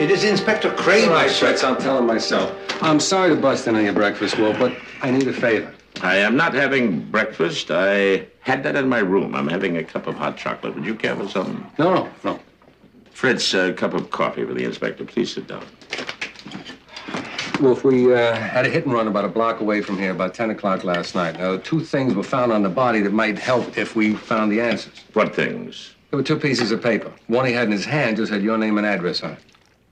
It is Inspector Cramer. All right, Fritz, I'll tell him myself. I'm sorry to bust in on your breakfast, Wolf, but I need a favor. I am not having breakfast. I had that in my room. I'm having a cup of hot chocolate. Would you care for something? No. Fritz, a cup of coffee for the inspector. Please sit down. Wolf, we had a hit and run about a block away from here about 10 o'clock last night. Now, 2 things were found on the body that might help if we found the answers. What things? There were 2 pieces of paper. One he had in his hand just had your name and address on it.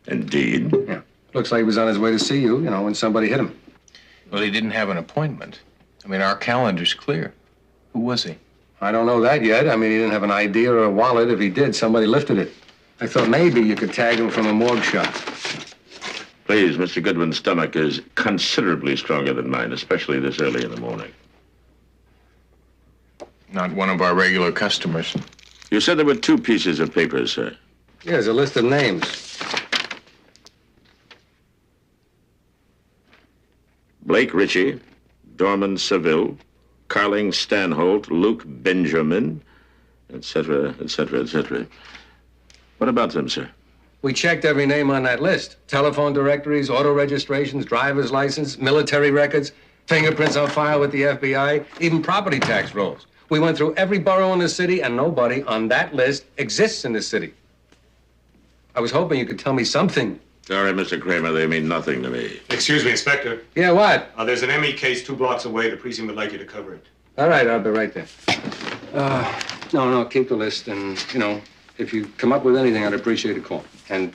Indeed? Yeah. Looks like he was on his way to see you, when somebody hit him. Well, he didn't have an appointment. I mean, our calendar's clear. Who was he? I don't know that yet. I mean, he didn't have an ID or a wallet. If he did, somebody lifted it. I thought maybe you could tag him from a morgue shop. Please, Mr. Goodwin's stomach is considerably stronger than mine, especially this early in the morning. Not one of our regular customers. You said there were 2 pieces of paper, sir. Yeah, there's a list of names. Blake Ritchie, Dorman Seville, Carling Stanholt, Luke Benjamin, etc., etc., etc. What about them, sir? We checked every name on that list. Telephone directories, auto registrations, driver's license, military records, fingerprints on file with the FBI, even property tax rolls. We went through every borough in the city, and nobody on that list exists in the city. I was hoping you could tell me something. Sorry, Mr. Cramer, they mean nothing to me. Excuse me, Inspector. Yeah, what? There's an ME case 2 blocks away. The precinct would like you to cover it. All right, I'll be right there. No, keep the list, and, if you come up with anything, I'd appreciate a call. And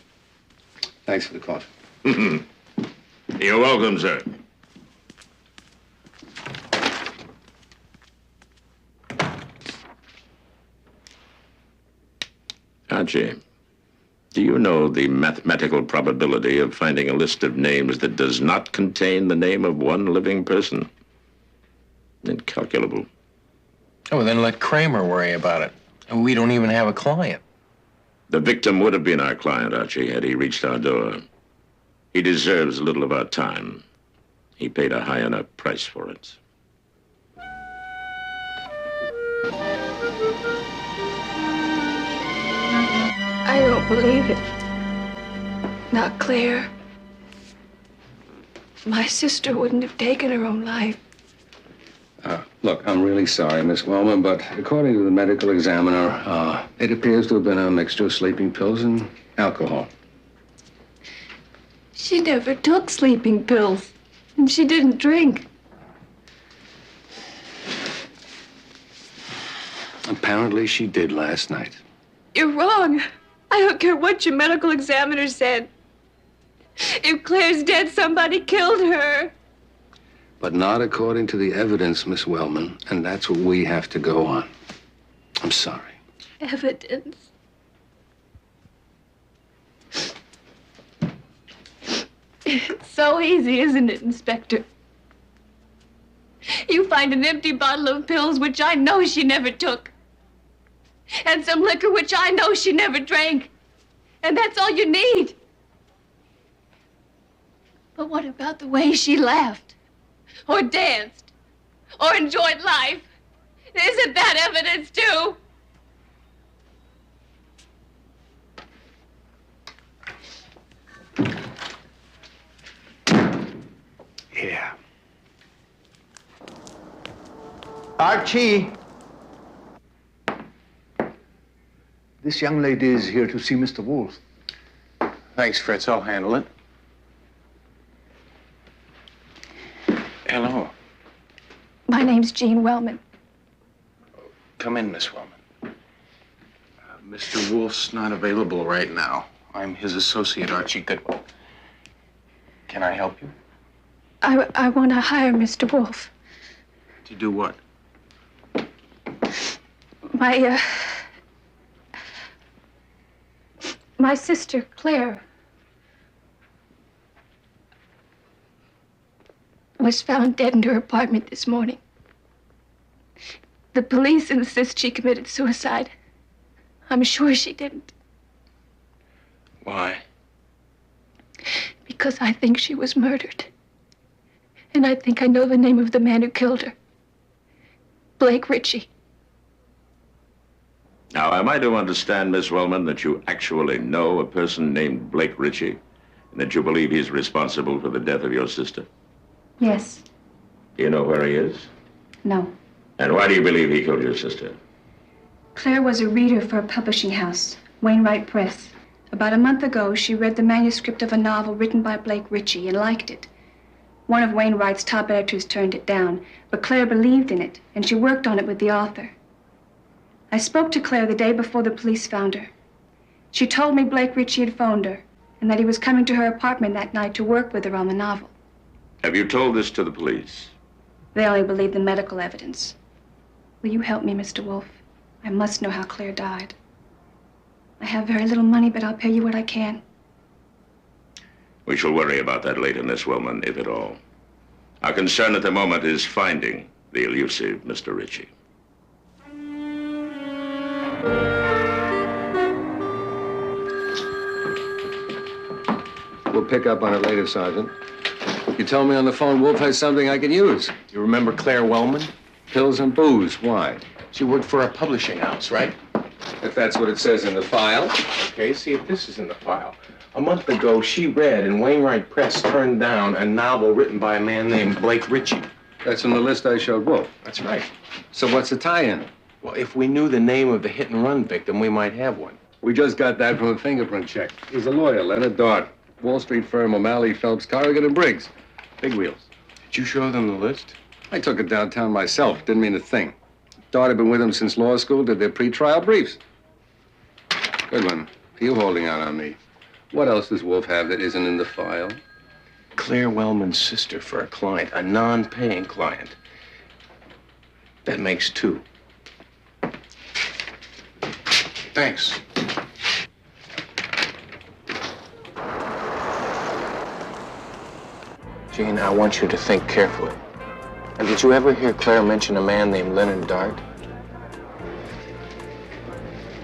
thanks for the coffee. You're welcome, sir. Archie, do you know the mathematical probability of finding a list of names that does not contain the name of one living person? Incalculable. Oh, then let Cramer worry about it. And we don't even have a client. The victim would have been our client, Archie, had he reached our door. He deserves a little of our time. He paid a high enough price for it. I don't believe it. Not Claire. My sister wouldn't have taken her own life. Look, I'm really sorry, Miss Wellman, but according to the medical examiner, it appears to have been a mixture of sleeping pills and alcohol. She never took sleeping pills, and she didn't drink. Apparently, she did last night. You're wrong. I don't care what your medical examiner said. If Claire's dead, somebody killed her. But not according to the evidence, Miss Wellman, and that's what we have to go on. I'm sorry. Evidence. It's so easy, isn't it, Inspector? You find an empty bottle of pills, which I know she never took, and some liquor, which I know she never drank, and that's all you need. But what about the way she laughed, or danced, or enjoyed life? Isn't that evidence, too? Yeah. Archie! This young lady is here to see Mr. Wolfe. Thanks, Fritz. I'll handle it. Hello. My name's Jean Wellman. Come in, Miss Wellman. Mr. Wolfe's not available right now. I'm his associate, Archie Goodwin. Can I help you? I want to hire Mr. Wolfe. To do what? My sister, Claire, was found dead in her apartment this morning. The police insist she committed suicide. I'm sure she didn't. Why? Because I think she was murdered. And I think I know the name of the man who killed her. Blake Ritchie. Now, am I to understand, Miss Wellman, that you actually know a person named Blake Ritchie? and that you believe he's responsible for the death of your sister? Yes. Do you know where he is? No. And why do you believe he killed your sister? Claire was a reader for a publishing house, Wainwright Press. About a month ago, she read the manuscript of a novel written by Blake Ritchie and liked it. One of Wainwright's top editors turned it down, but Claire believed in it, and she worked on it with the author. I spoke to Claire the day before the police found her. She told me Blake Ritchie had phoned her, and that he was coming to her apartment that night to work with her on the novel. Have you told this to the police? They only believe the medical evidence. Will you help me, Mr. Wolfe? I must know how Claire died. I have very little money, but I'll pay you what I can. We shall worry about that later, Miss Wellman, if at all. Our concern at the moment is finding the elusive Mr. Ritchie. We'll pick up on it later, Sergeant. You told me on the phone Wolfe has something I can use. You remember Claire Wellman? Pills and booze. Why? She worked for a publishing house, right? If that's what it says in the file. Okay, see if this is in the file. A month ago, she read and Wainwright Press turned down a novel written by a man named Blake Ritchie. That's in the list I showed Wolfe. That's right. So what's the tie-in? Well, if we knew the name of the hit-and-run victim, we might have one. We just got that from a fingerprint check. He's a lawyer, Leonard Dart. Wall Street firm O'Malley, Phelps, Corrigan, and Briggs. Big wheels. Did you show them the list? I took it downtown myself. Didn't mean a thing. Dart had been with him since law school, did their pre-trial briefs. Goodwin, you holding out on me. What else does Wolfe have that isn't in the file? Claire Wellman's sister for a client, a non-paying client. That makes two. Thanks. Jean, I want you to think carefully. And did you ever hear Claire mention a man named Leonard Dart?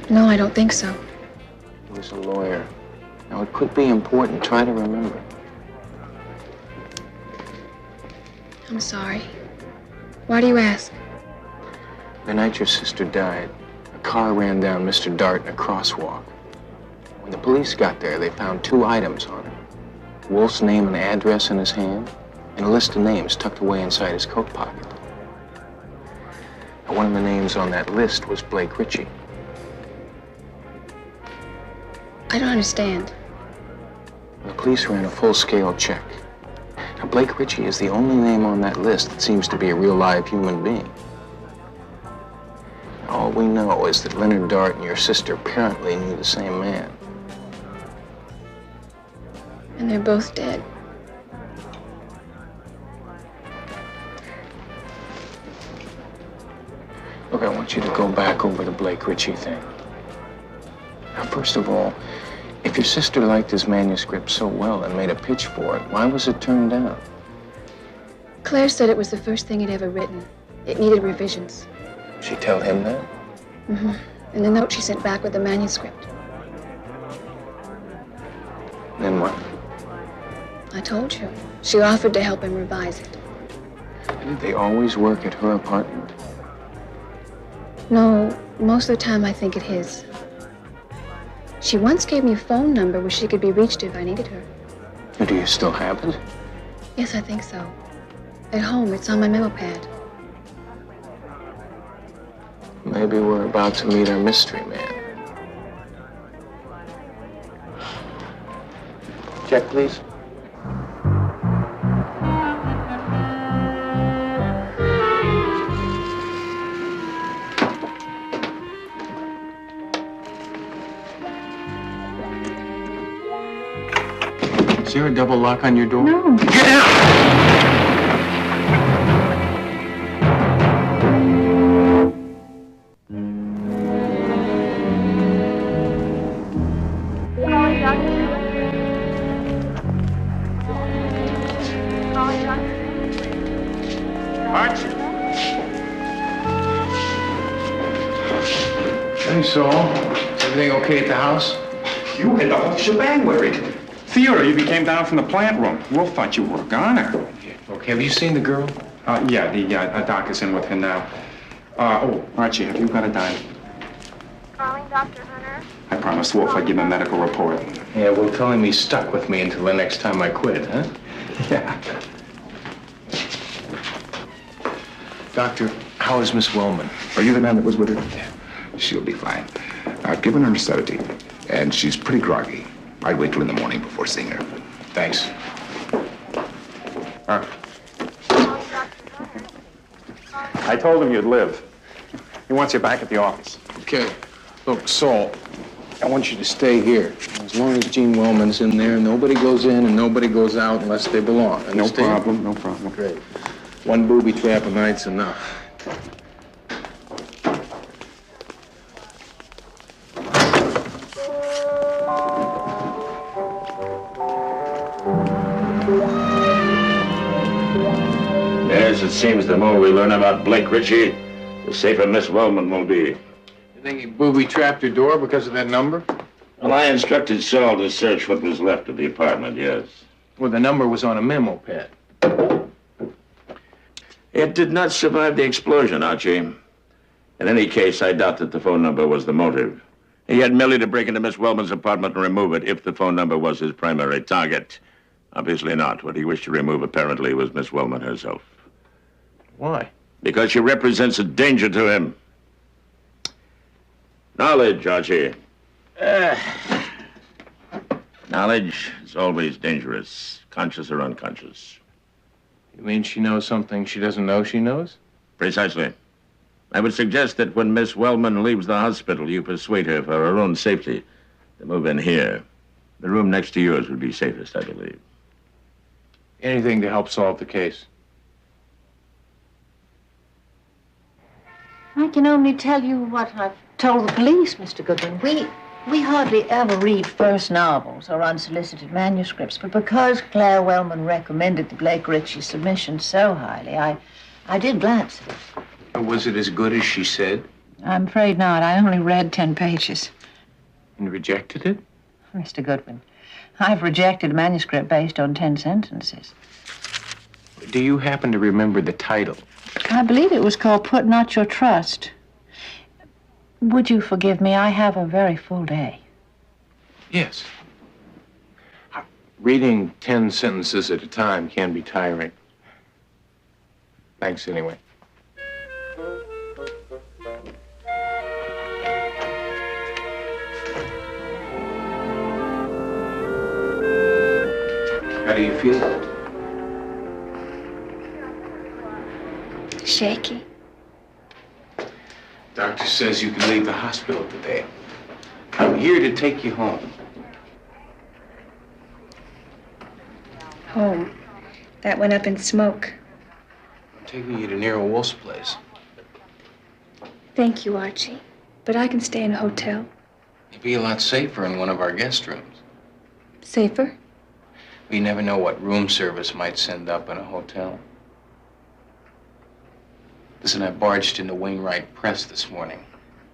No, I don't think so. He was a lawyer. Now, it could be important. Try to remember. I'm sorry. Why do you ask? The night your sister died, a car ran down Mr. Dart in a crosswalk. When the police got there, they found two items on him. Wolfe's name and address in his hand, and a list of names tucked away inside his coat pocket. Now, one of the names on that list was Blake Ritchie. I don't understand. The police ran a full-scale check. Now, Blake Ritchie is the only name on that list that seems to be a real live human being. All we know is that Leonard Dart and your sister apparently knew the same man. And they're both dead. Look, I want you to go back over the Blake Ritchie thing. Now, first of all, if your sister liked his manuscript so well and made a pitch for it, why was it turned down? Claire said it was the first thing he'd ever written. It needed revisions. She tell him that? Mm-hmm. In the note she sent back with the manuscript. Then what? I told you. She offered to help him revise it. Did they always work at her apartment? No, most of the time I think at his. She once gave me a phone number where she could be reached if I needed her. Do you still have it? Yes, I think so. At home, it's on my memo pad. Maybe we're about to meet our mystery man. Check, please. Is there a double lock on your door? No. Get out! Archie. Hey, Saul. Everything okay at the house? You and the whole shebang were it. Theodore, you came down from the plant room. Wolf thought you were a goner. Okay, have you seen the girl? Yeah, the doc is in with her now. Oh, Archie, have you got a dime? calling, Dr. Hunter? I promised Wolf I'd give him a medical report. Yeah, well, tell him he's stuck with me until the next time I quit, huh? Yeah. Doctor, how is Miss Wellman? Are you the man that was with her? Yeah. She'll be fine. I've given her a sedative, and she's pretty groggy. I'd wait till in the morning before seeing her. Thanks. I told him you'd live. He wants you back at the office. Okay. Look, Saul, I want you to stay here. As long as Gene Wellman's in there, nobody goes in and nobody goes out unless they belong. No Understand? problem, no problem. Great. One booby trap a night's enough. Yes, it seems the more we learn about Blake Ritchie, the safer Miss Wellman will be. You think he booby-trapped your door because of that number? Well, I instructed Saul to search what was left of the apartment, yes. Well, the number was on a memo pad. It did not survive the explosion, Archie. In any case, I doubt that the phone number was the motive. He had merely to break into Miss Wellman's apartment and remove it if the phone number was his primary target. Obviously not. What he wished to remove, apparently, was Miss Wellman herself. Why? Because she represents a danger to him. Knowledge, Archie. Knowledge is always dangerous, conscious or unconscious. You mean she knows something she doesn't know she knows? Precisely. I would suggest that when Miss Wellman leaves the hospital, you persuade her for her own safety to move in here. The room next to yours would be safest, I believe. Anything to help solve the case. I can only tell you what I've told the police, Mr. Goodwin. We hardly ever read first novels or unsolicited manuscripts, but because Claire Wellman recommended the Blake Ritchie submission so highly, I did glance at it. Was it as good as she said? I'm afraid not. I only read 10 pages. And rejected it? Mr. Goodwin, I've rejected a manuscript based on 10 sentences. Do you happen to remember the title? I believe it was called Put Not Your Trust. Would you forgive me? I have a very full day. Yes. Reading 10 sentences at a time can be tiring. Thanks anyway. How do you feel? Shaky. Doctor says you can leave the hospital today. I'm here to take you home. Home. That went up in smoke. I'm taking you to Nero Wolfe's place. Thank you, Archie. But I can stay in a hotel. You'd be a lot safer in one of our guest rooms. Safer? We never know what room service might send up in a hotel. Listen, I barged into Wainwright Press this morning.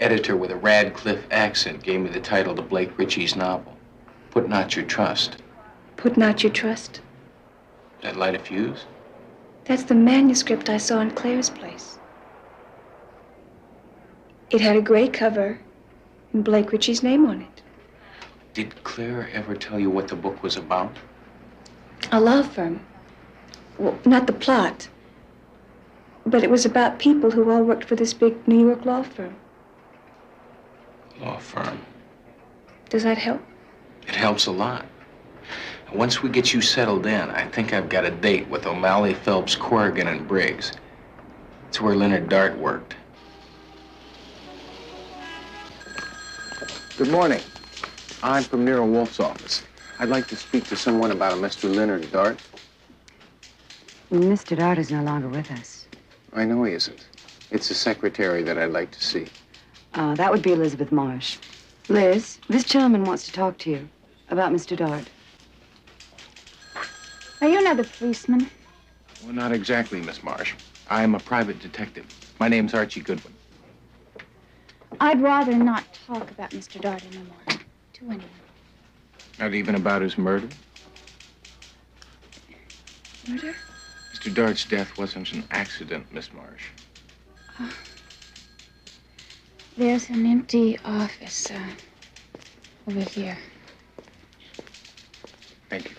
Editor with a Radcliffe accent gave me the title to Blake Ritchie's novel, Put Not Your Trust. Put Not Your Trust? Did that light a fuse? That's the manuscript I saw in Claire's place. It had a gray cover and Blake Ritchie's name on it. Did Claire ever tell you what the book was about? A law firm. Well, not the plot. But it was about people who all worked for this big New York law firm. Law firm. Does that help? It helps a lot. Once we get you settled in, I think I've got a date with O'Malley, Phelps, Corrigan, and Briggs. It's where Leonard Dart worked. Good morning. I'm from Nero Wolfe's office. I'd like to speak to someone about a Mr. Leonard Dart. Mr. Dart is no longer with us. I know he isn't. It's the secretary that I'd like to see. That would be Elizabeth Marsh. Liz, this gentleman wants to talk to you about Mr. Dart. Are you another policeman? Well, not exactly, Miss Marsh. I'm a private detective. My name's Archie Goodwin. I'd rather not talk about Mr. Dart anymore. To anyone. Not even about his murder? Murder? Mr. Dart's death wasn't an accident, Miss Marsh. There's an empty office over here. Thank you.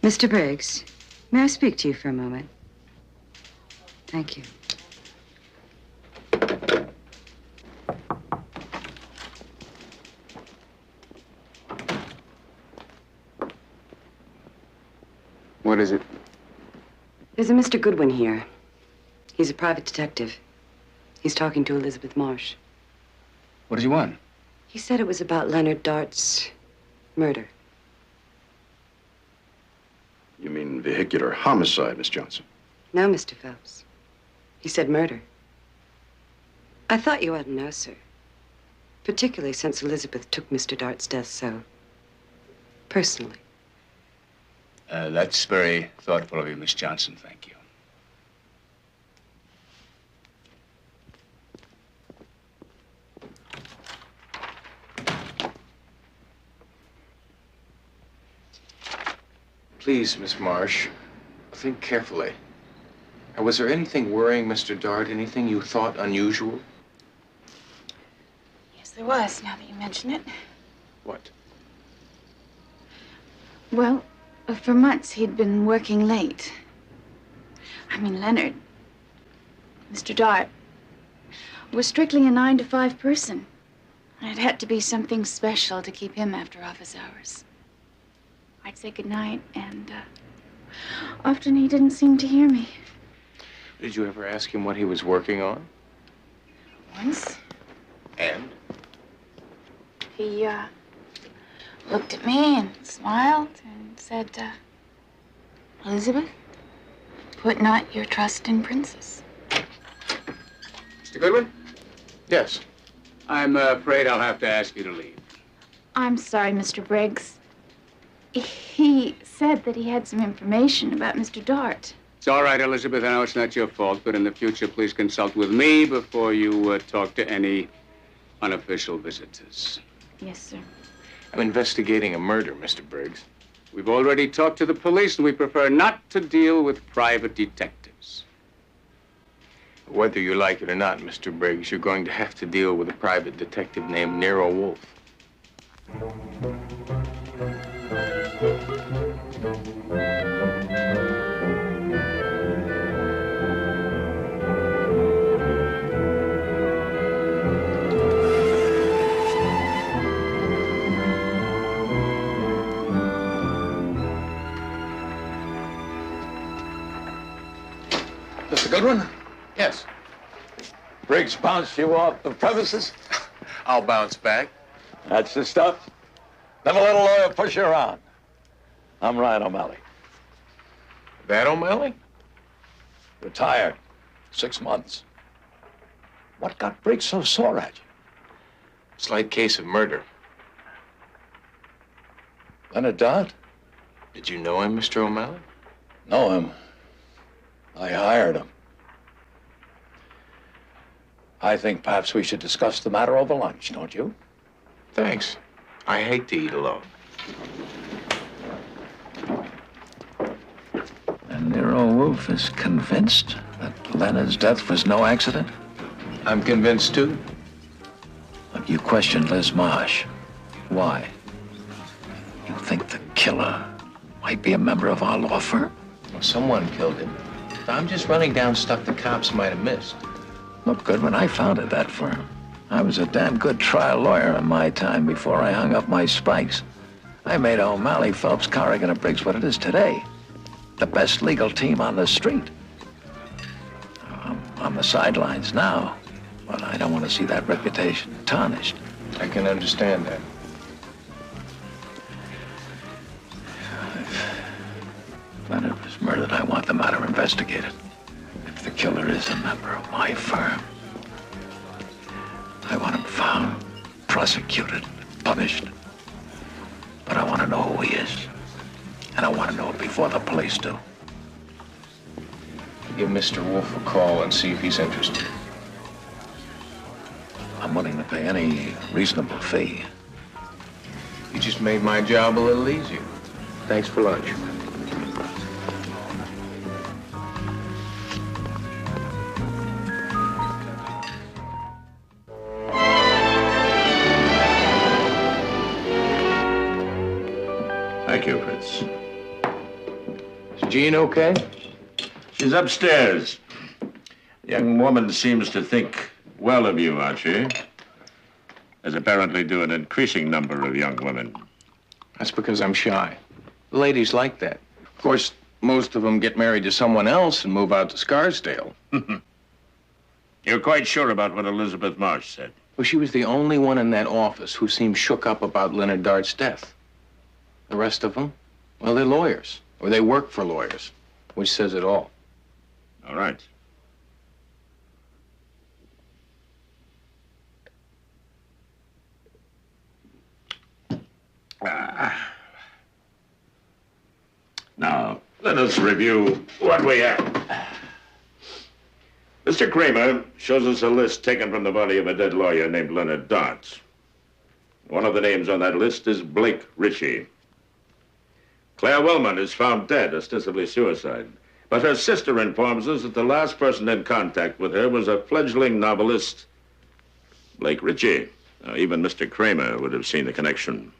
Mr. Briggs, may I speak to you for a moment? Thank you. What is it? There's a Mr. Goodwin here. He's a private detective. He's talking to Elizabeth Marsh. What does he want? He said it was about Leonard Dart's murder. You mean vehicular homicide, Miss Johnson? No, Mr. Phelps. He said murder. I thought you ought to know, sir. Particularly since Elizabeth took Mr. Dart's death so personally. That's very thoughtful of you, Miss Johnson. Thank you. Please, Miss Marsh, think carefully. Now, was there anything worrying Mr. Dart? Anything you thought unusual? Yes, there was, now that you mention it. What? Well, for months he'd been working late. I mean, Leonard, Mr. Dart, was strictly a 9-to-5 person. And it had to be something special to keep him after office hours. I'd say goodnight, and often he didn't seem to hear me. Did you ever ask him what he was working on? Once, And? he looked at me and smiled and said, Elizabeth, put not your trust in princes. Mr. Goodwin? Yes. I'm afraid I'll have to ask you to leave. I'm sorry, Mr. Briggs. He said that he had some information about Mr. Dart. It's all right, Elizabeth. I know it's not your fault, but in the future, please consult with me before you talk to any unofficial visitors. Yes, sir. I'm investigating a murder, Mr. Briggs. We've already talked to the police, and we prefer not to deal with private detectives. Whether you like it or not, Mr. Briggs, you're going to have to deal with a private detective named Nero Wolfe. Mr. Goodwin? Yes. Briggs bounced you off the premises? I'll bounce back. That's the stuff. Never let a lawyer push you around. I'm Ryan O'Malley. That O'Malley? Retired. 6 months. What got Briggs so sore at you? Slight case of murder. Leonard Dart? Did you know him, Mr. O'Malley? Know him. I hired him. I think perhaps we should discuss the matter over lunch, don't you? Thanks. I hate to eat alone. And Nero Wolfe is convinced that Leonard's death was no accident? I'm convinced, too. Look, you questioned Liz Marsh. Why? You think the killer might be a member of our law firm? Well, someone killed him. I'm just running down stuff the cops might have missed. Look, Goodwin, I founded that firm. I was a damn good trial lawyer in my time before I hung up my spikes. I made O'Malley, Phelps, Corrigan, and Briggs what it is today. The best legal team on the street. I'm on the sidelines now, but I don't want to see that reputation tarnished. I can understand that. If Leonard was murdered, I want the matter investigated. If the killer is a member of my firm, I want him found, prosecuted, punished. But I want to know who he is. And I want to know it before the police do. Give Mr. Wolfe a call and see if he's interested. I'm willing to pay any reasonable fee. You just made my job a little easier. Thanks for lunch. Thank you, Fritz. Is Jean okay? She's upstairs. The young woman seems to think well of you, Archie. As apparently do an increasing number of young women. That's because I'm shy. The ladies like that. Of course, most of them get married to someone else and move out to Scarsdale. You're quite sure about what Elizabeth Marsh said? Well, she was the only one in that office who seemed shook up about Leonard Dart's death. The rest of them, well, they're lawyers, or they work for lawyers, which says it all. All right. Now, let us review what we have. Mr. Cramer shows us a list taken from the body of a dead lawyer named Leonard Dart. One of the names on that list is Blake Ritchie. Claire Wellman is found dead, ostensibly suicide. But her sister informs us that the last person in contact with her was a fledgling novelist, Blake Ritchie. Now, even Mr. Cramer would have seen the connection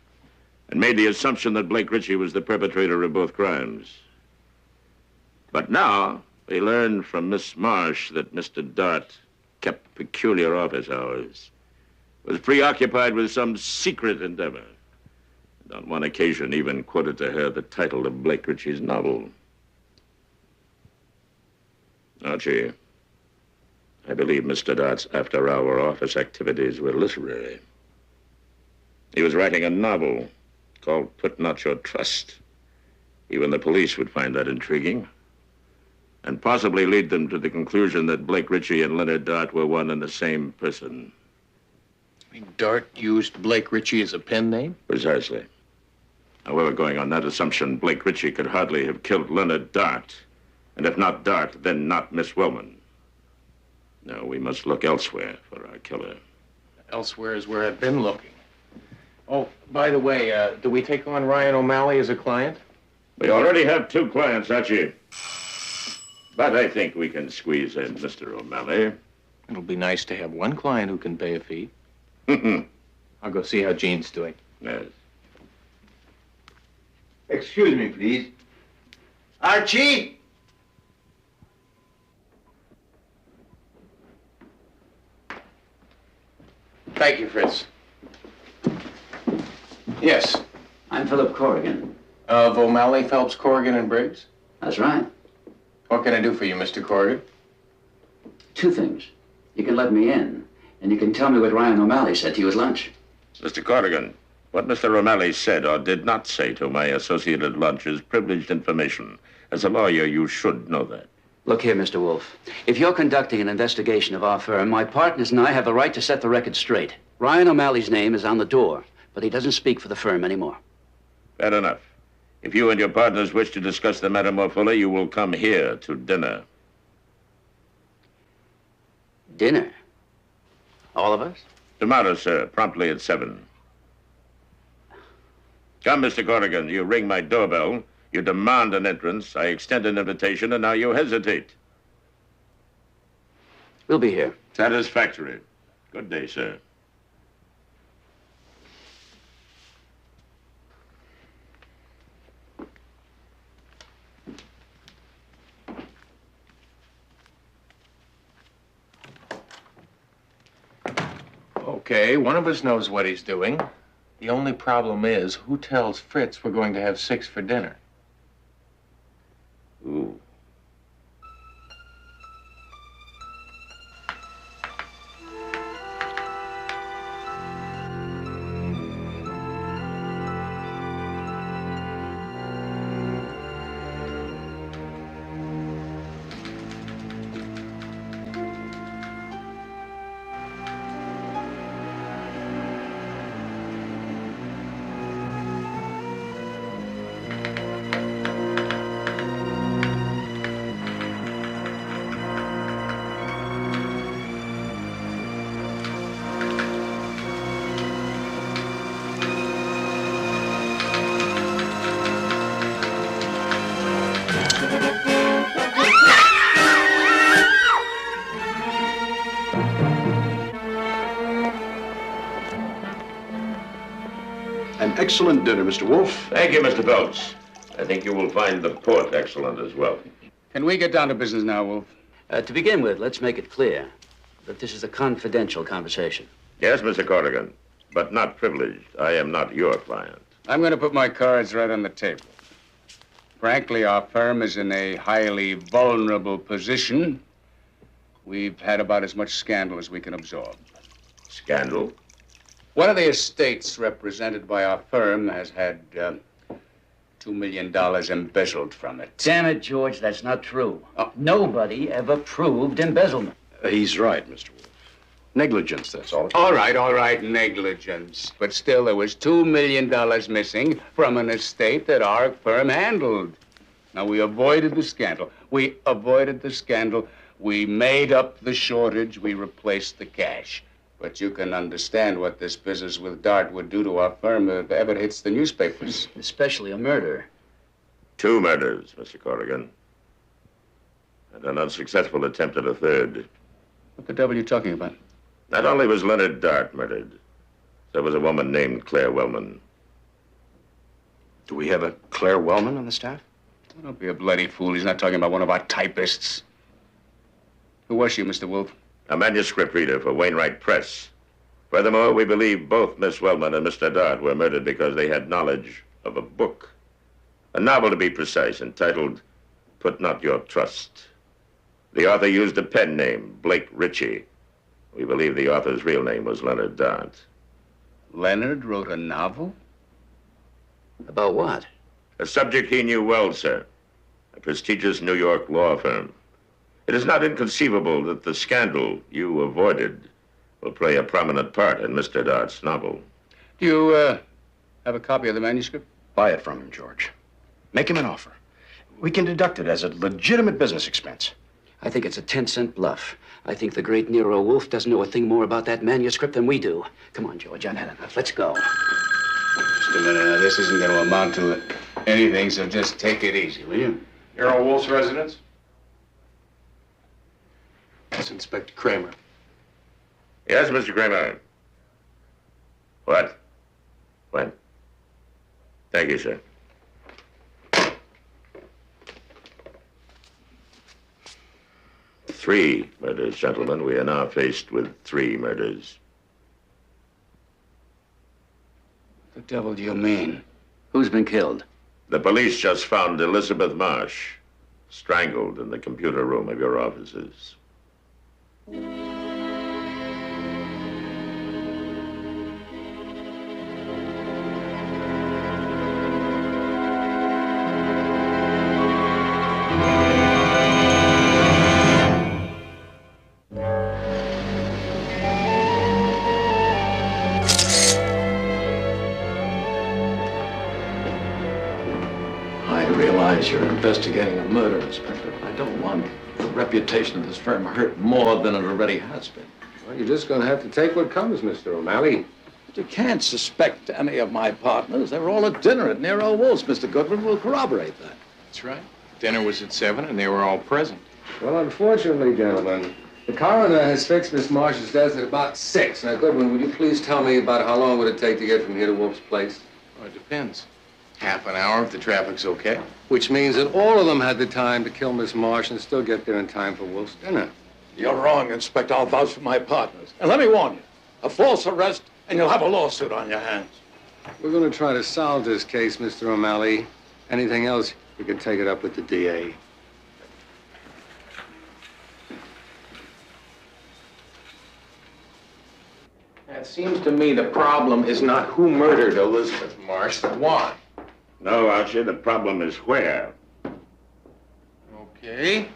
and made the assumption that Blake Ritchie was the perpetrator of both crimes. But now, we learn from Miss Marsh that Mr. Dart kept peculiar office hours, was preoccupied with some secret endeavor, and on one occasion even quoted to her the title of Blake Ritchie's novel. Archie, I believe Mr. Dart's after-hour office activities were literary. He was writing a novel called Put Not Your Trust. Even the police would find that intriguing, and possibly lead them to the conclusion that Blake Ritchie and Leonard Dart were one and the same person. I mean, Dart used Blake Ritchie as a pen name? Precisely. However, going on that assumption, Blake Ritchie could hardly have killed Leonard Dart. And if not Dart, then not Miss Wellman. No, we must look elsewhere for our killer. Elsewhere is where I've been looking. Oh, by the way, do we take on Ryan O'Malley as a client? We already have 2 clients, Archie. But I think we can squeeze in Mr. O'Malley. It'll be nice to have one client who can pay a fee. I'll go see how Jean's doing. Yes. Excuse me, please. Archie! Thank you, Fritz. Yes. I'm Philip Corrigan. Of O'Malley, Phelps, Corrigan, and Briggs? That's right. What can I do for you, Mr. Corrigan? 2 things. You can let me in, and you can tell me what Ryan O'Malley said to you at lunch. Mr. Corrigan, what Mr. O'Malley said or did not say to my associate at lunch is privileged information. As a lawyer, you should know that. Look here, Mr. Wolfe. If you're conducting an investigation of our firm, my partners and I have the right to set the record straight. Ryan O'Malley's name is on the door, but he doesn't speak for the firm anymore. Fair enough. If you and your partners wish to discuss the matter more fully, you will come here to dinner. Dinner? All of us? Tomorrow, sir, promptly at 7. Come, Mr. Corrigan. You ring my doorbell. You demand an entrance. I extend an invitation, and now you hesitate. We'll be here. Satisfactory. Good day, sir. Okay, one of us knows what he's doing. The only problem is, who tells Fritz we're going to have 6 for dinner? Ooh. excellent dinner, Mr. Wolfe. Thank you, Mr. Phelps. I think you will find the port excellent as well. Can we get down to business now, Wolfe? To begin with, let's make it clear that this is a confidential conversation. Yes, Mr. Corrigan, but not privileged. I am not your client. I'm going to put my cards right on the table. Frankly, our firm is in a highly vulnerable position. We've had about as much scandal as we can absorb. Scandal? One of the estates represented by our firm has had $2 million embezzled from it. Damn it, George, that's not true. Nobody ever proved embezzlement. He's right, Mr. Wolfe. Negligence, that's all. All right, negligence. But still, there was $2 million missing from an estate that our firm handled. Now, we avoided the scandal. We made up the shortage. We replaced the cash. But you can understand what this business with Dart would do to our firm if it ever hits the newspapers. Especially a murder. 2 murders, Mr. Corrigan. And an unsuccessful attempt at a third. What the devil are you talking about? Not only was Leonard Dart murdered, there was a woman named Claire Wellman. Do we have a Claire Wellman on the staff? Don't be a bloody fool. He's not talking about one of our typists. Who was she, Mr. Wolfe? A manuscript reader for Wainwright Press. Furthermore, we believe both Miss Wellman and Mr. Dart were murdered because they had knowledge of a book. A novel, to be precise, entitled Put Not Your Trust. The author used a pen name, Blake Ritchie. We believe the author's real name was Leonard Dart. Leonard wrote a novel? About what? A subject he knew well, sir. A prestigious New York law firm. It is not inconceivable that the scandal you avoided will play a prominent part in Mr. Dart's novel. Do you have a copy of the manuscript? Buy it from him, George. Make him an offer. We can deduct it as a legitimate business expense. I think it's a 10-cent bluff. I think the great Nero Wolfe doesn't know a thing more about that manuscript than we do. Come on, George, I've had enough. Let's go. Just a minute. Now, this isn't going to amount to anything, so just take it easy, will you? Nero Wolfe's residence? That's Inspector Cramer. Yes, Mr. Cramer. What? When? Thank you, sir. Three murders, gentlemen. We are now faced with 3 murders. The devil do you mean? Who's been killed? The police just found Elizabeth Marsh strangled in the computer room of your offices. You're investigating a murder, Inspector. I don't want the reputation of this firm hurt more than it already has been. Well, you're just going to have to take what comes, Mr. O'Malley. But you can't suspect any of my partners. They were all at dinner at Nero Wolfe's. Mr. Goodwin will corroborate that. That's right. Dinner was at 7, and they were all present. Well, unfortunately, gentlemen, the coroner has fixed Miss Marsh's death at about 6. Now, Goodwin, would you please tell me about how long would it take to get from here to Wolfe's place? Well, it depends. Half an hour if the traffic's okay. Which means that all of them had the time to kill Miss Marsh and still get there in time for Wolfe's dinner. You're wrong, Inspector. I'll vouch for my partners. And let me warn you, a false arrest and you'll have a lawsuit on your hands. We're going to try to solve this case, Mr. O'Malley. Anything else, we can take it up with the DA. It seems to me the problem is not who murdered Elizabeth Marsh, but why. No, Archie, the problem is where. Okay.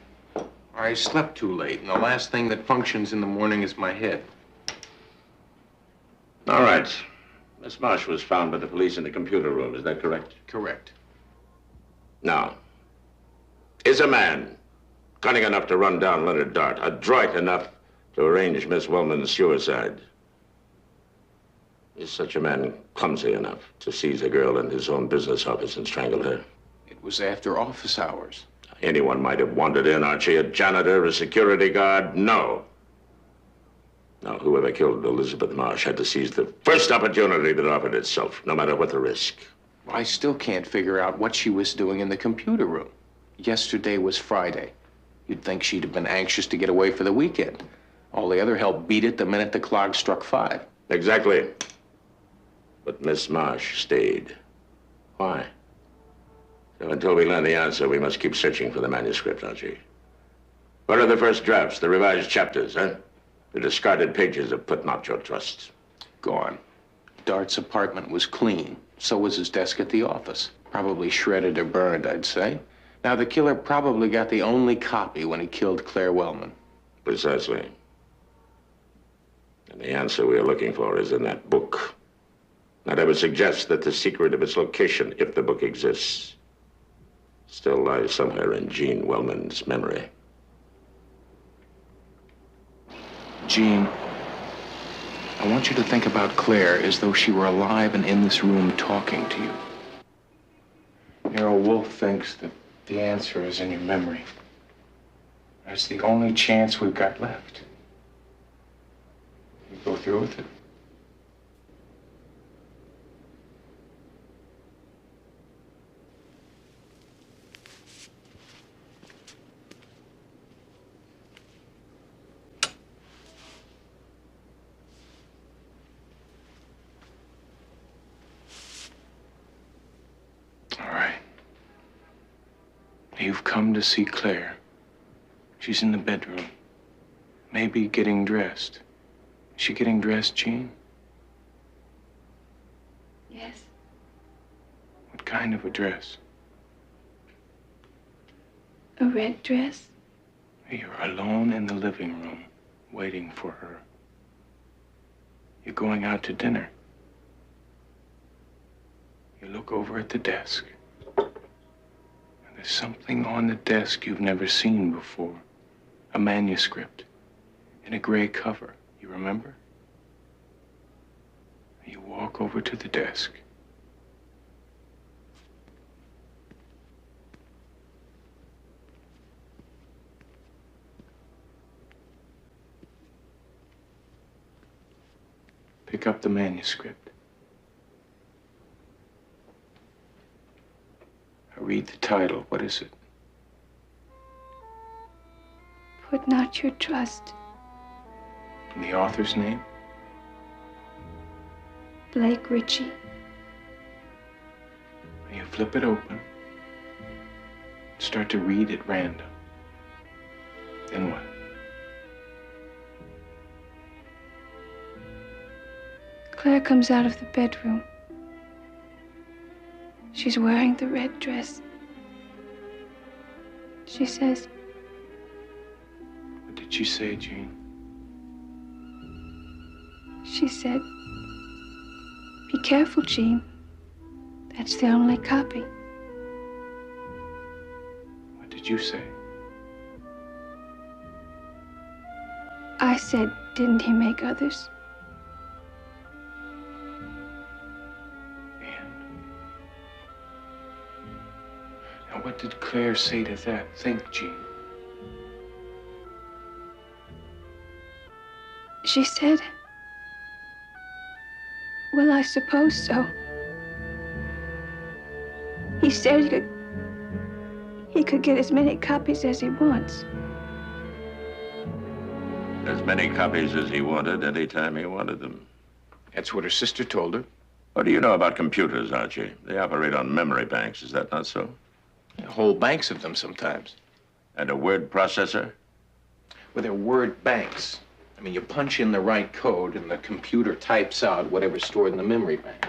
I slept too late, and the last thing that functions in the morning is my head. All right. Miss Marsh was found by the police in the computer room. Is that correct? Correct. Now, is a man cunning enough to run down Leonard Dart, adroit enough to arrange Miss Wellman's suicide? Is such a man clumsy enough to seize a girl in his own business office and strangle her? It was after office hours. Anyone might have wandered in, Archie. A janitor, a security guard? No. Now, whoever killed Elizabeth Marsh had to seize the first opportunity that offered itself, no matter what the risk. I still can't figure out what she was doing in the computer room. Yesterday was Friday. You'd think she'd have been anxious to get away for the weekend. All the other help beat it the minute the clock struck 5. Exactly. But Miss Marsh stayed. Why? So until we learn the answer, we must keep searching for the manuscript, Archie. What are the first drafts, the revised chapters, huh? The discarded pages of Put Not Your Trust. Gone. Dart's apartment was clean. So was his desk at the office. Probably shredded or burned, I'd say. Now, the killer probably got the only copy when he killed Claire Wellman. Precisely. And the answer we are looking for is in that book. And I would suggest that the secret of its location, if the book exists, still lies somewhere in Jean Wellman's memory. Jean, I want you to think about Claire as though she were alive and in this room talking to you. Nero Wolfe thinks that the answer is in your memory. That's the only chance we've got left. You go through with it. You've come to see Claire. She's in the bedroom. Maybe getting dressed. Is she getting dressed, Jean? Yes. What kind of a dress? A red dress? You're alone in the living room, waiting for her. You're going out to dinner. You look over at the desk. There's something on the desk you've never seen before. A manuscript in a gray cover. You remember? You walk over to the desk. Pick up the manuscript. Read the title. What is it? Put Not Your Trust. And the author's name? Blake Ritchie. You flip it open. Start to read at random. Then what? Claire comes out of the bedroom. She's wearing the red dress. She says... What did she say, Jean? She said, "Be careful, Jean. That's the only copy." What did you say? I said, "Didn't he make others?" What did Claire say to that? Think, Jean. She said, "Well, I suppose so." He said he could get as many copies as he wants. As many copies as he wanted, anytime he wanted them. That's what her sister told her. What do you know about computers, Archie? They operate on memory banks, is that not so? Whole banks of them sometimes. And a word processor? Well, they're word banks. I mean, you punch in the right code and the computer types out whatever's stored in the memory bank.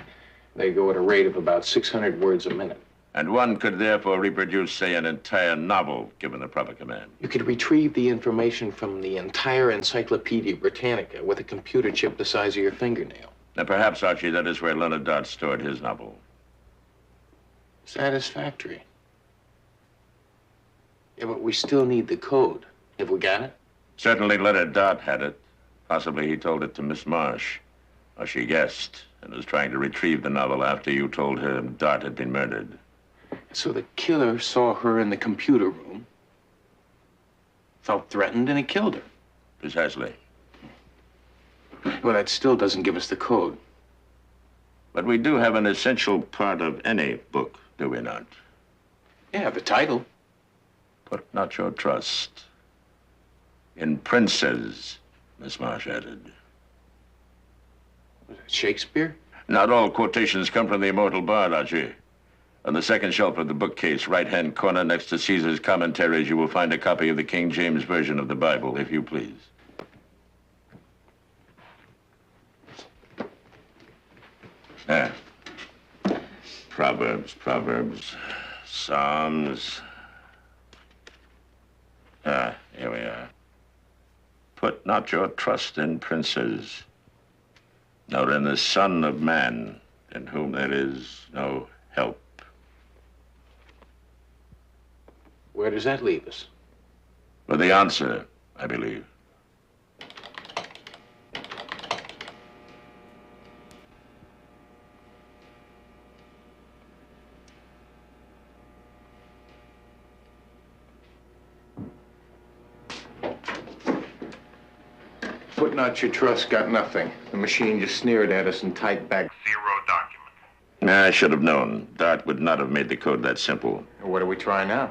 They go at a rate of about 600 words a minute. And one could therefore reproduce, say, an entire novel, given the proper command. You could retrieve the information from the entire Encyclopedia Britannica with a computer chip the size of your fingernail. Now, perhaps, Archie, that is where Leonard Dart stored his novel. Satisfactory. Yeah, but we still need the code. Have we got it? Certainly Leonard Dart had it. Possibly he told it to Miss Marsh. Or she guessed and was trying to retrieve the novel after you told her Dart had been murdered. So the killer saw her in the computer room, felt threatened, and he killed her. Precisely. Well, that still doesn't give us the code. But we do have an essential part of any book, do we not? Yeah, the title. Put not your trust in princes, Miss Marsh added. Was it Shakespeare? Not all quotations come from the immortal bard, Archie. On the second shelf of the bookcase, right-hand corner next to Caesar's commentaries, you will find a copy of the King James Version of the Bible, if you please. Ah. Proverbs, Psalms. Ah, here we are. Put not your trust in princes, nor in the Son of Man, in whom there is no help. Where does that leave us? For the answer, I believe. Put not your trust got nothing. The machine just sneered at us and typed back. I should have known. Dart would not have made the code that simple. What do we try now?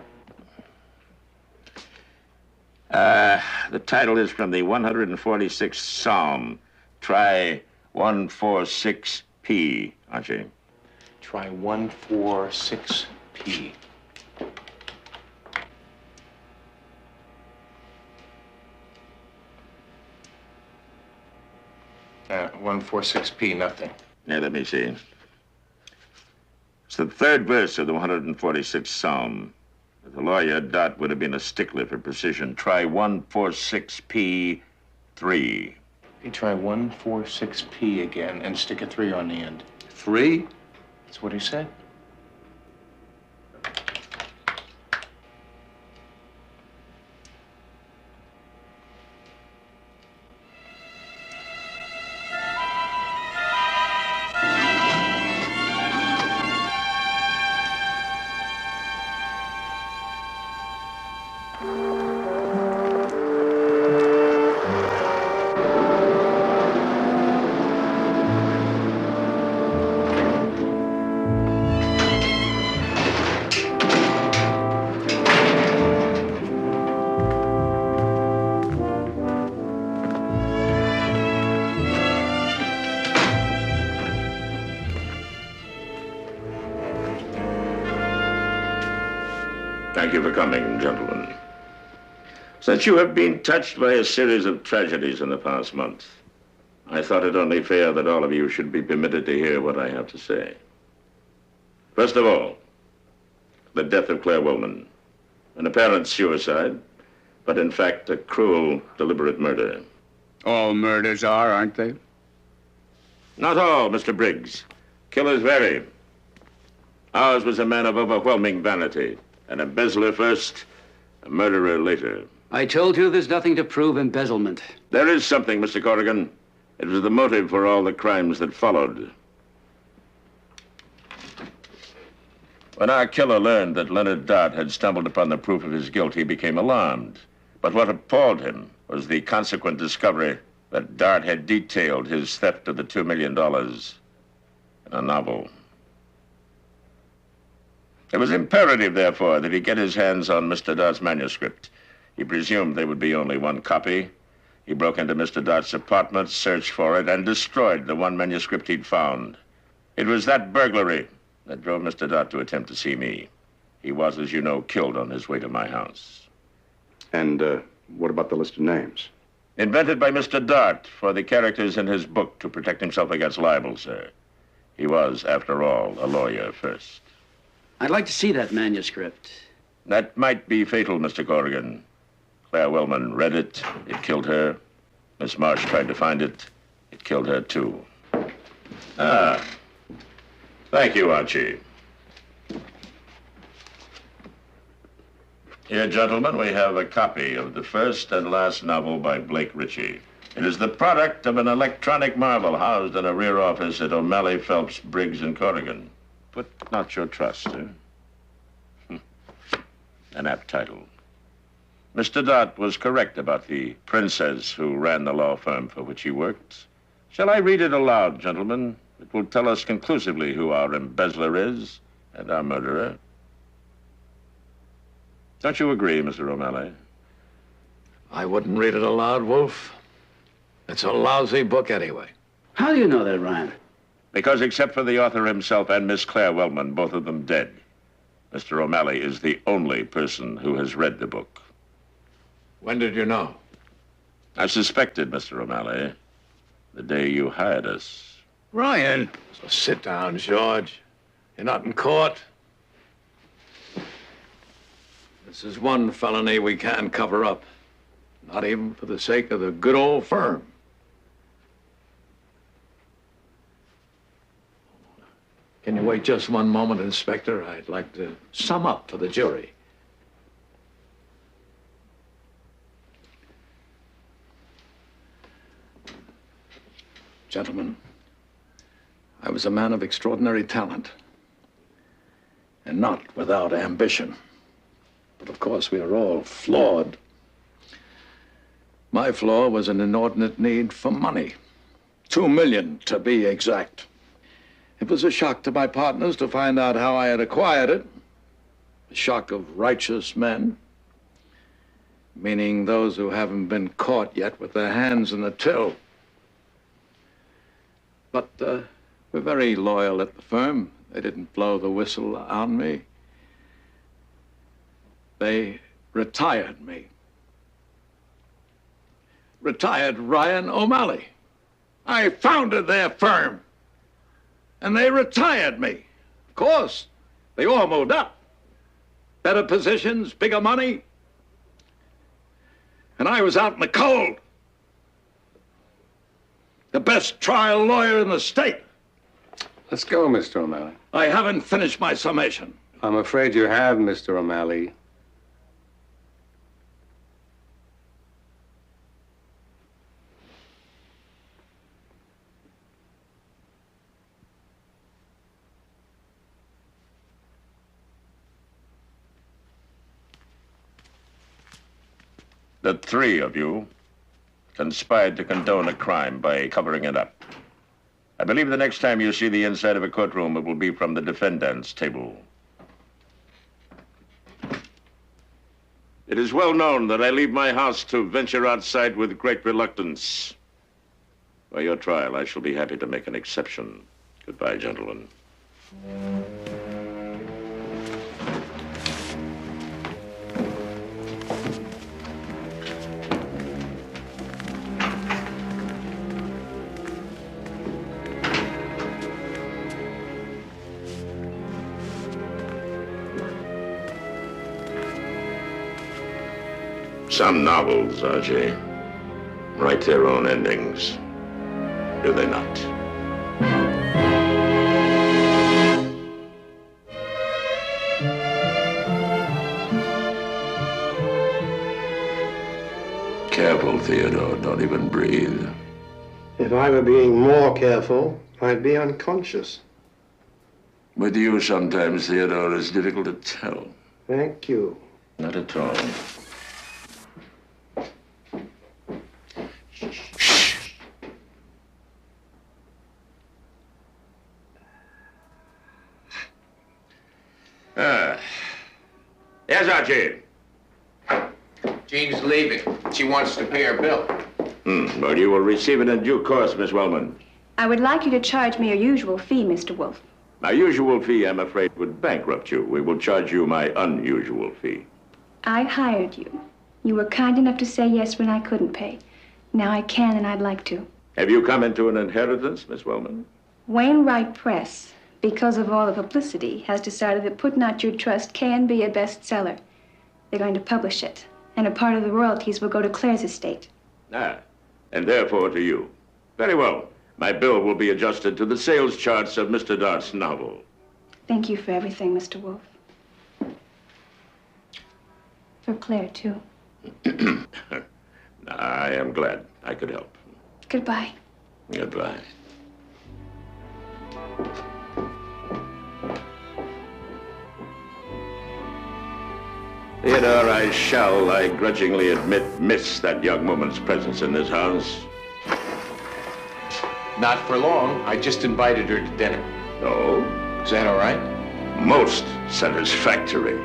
The title is from the 146th Psalm. Try 146P, Archie. Try 146P. 146P, nothing. Yeah, let me see. It's the third verse of the 146th Psalm. As a lawyer, Dot would have been a stickler for precision. Try 146P3. You try 146P again and stick a 3 on the end. 3? That's what he said. Thank you for coming, gentlemen. Since you have been touched by a series of tragedies in the past month, I thought it only fair that all of you should be permitted to hear what I have to say. First of all, the death of Claire Wellman. An apparent suicide, but in fact a cruel, deliberate murder. All murders are, aren't they? Not all, Mr. Briggs. Killers vary. Ours was a man of overwhelming vanity. An embezzler first, a murderer later. I told you there's nothing to prove embezzlement. There is something, Mr. Corrigan. It was the motive for all the crimes that followed. When our killer learned that Leonard Dart had stumbled upon the proof of his guilt, he became alarmed. But what appalled him was the consequent discovery that Dart had detailed his theft of the $2 million in a novel. It was imperative, therefore, that he get his hands on Mr. Dart's manuscript. He presumed there would be only one copy. He broke into Mr. Dart's apartment, searched for it, and destroyed the one manuscript he'd found. It was that burglary that drove Mr. Dart to attempt to see me. He was, as you know, killed on his way to my house. And what about the list of names? Invented by Mr. Dart for the characters in his book to protect himself against libel, sir. He was, after all, a lawyer first. I'd like to see that manuscript. That might be fatal, Mr. Corrigan. Claire Wellman read it. It killed her. Miss Marsh tried to find it. It killed her, too. Ah. Thank you, Archie. Here, gentlemen, we have a copy of the first and last novel by Blake Ritchie. It is the product of an electronic marvel housed in a rear office at O'Malley, Phelps, Briggs, and Corrigan. Put not your trust, sir. An apt title. Mr. Dart was correct about the princess who ran the law firm for which he worked. Shall I read it aloud, gentlemen? It will tell us conclusively who our embezzler is and our murderer. Don't you agree, Mr. O'Malley? I wouldn't read it aloud, Wolfe. It's a lousy book anyway. How do you know that, Ryan? Because except for the author himself and Miss Claire Wellman, both of them dead, Mr. O'Malley is the only person who has read the book. When did you know? I suspected, Mr. O'Malley, the day you hired us. Ryan! So sit down, George. You're not in court. This is one felony we can't cover up. Not even for the sake of the good old firm. Can you wait just one moment, Inspector? I'd like to sum up for the jury. Gentlemen, I was a man of extraordinary talent, and not without ambition. But of course, we are all flawed. My flaw was an inordinate need for money. 2 million, to be exact. It was a shock to my partners to find out how I had acquired it. A shock of righteous men, meaning those who haven't been caught yet with their hands in the till. But we're very loyal at the firm. They didn't blow the whistle on me. They retired me. Retired Ryan O'Malley. I founded their firm. And they retired me. Of course, they all moved up. Better positions, bigger money. And I was out in the cold. The best trial lawyer in the state. Let's go, Mr. O'Malley. I haven't finished my summation. I'm afraid you have, Mr. O'Malley. The three of you conspired to condone a crime by covering it up. I believe the next time you see the inside of a courtroom, it will be from the defendant's table. It is well known that I leave my house to venture outside with great reluctance. For your trial, I shall be happy to make an exception. Goodbye, gentlemen. Some novels, Archie, write their own endings, do they not? Careful, Theodore, don't even breathe. If I were being more careful, I'd be unconscious. With you, sometimes, Theodore, it's difficult to tell. Thank you. Not at all. Yes, Archie. Jean's leaving. She wants to pay her bill. Well, you will receive it in due course, Miss Wellman. I would like you to charge me your usual fee, Mr. Wolfe. My usual fee, I'm afraid, would bankrupt you. We will charge you my unusual fee. I hired you. You were kind enough to say yes when I couldn't pay. Now I can, and I'd like to. Have you come into an inheritance, Miss Wellman? Wainwright Press, because of all the publicity, has decided that Putting Out Your Trust can be a bestseller. They're going to publish it, and a part of the royalties will go to Claire's estate. And therefore to you. Very well. My bill will be adjusted to the sales charts of Mr. Dart's novel. Thank you for everything, Mr. Wolfe. For Claire, too. I am glad I could help. Goodbye. Goodbye. Theodore, I grudgingly admit, miss that young woman's presence in this house. Not for long. I just invited her to dinner. Oh? Is that all right? Most satisfactory.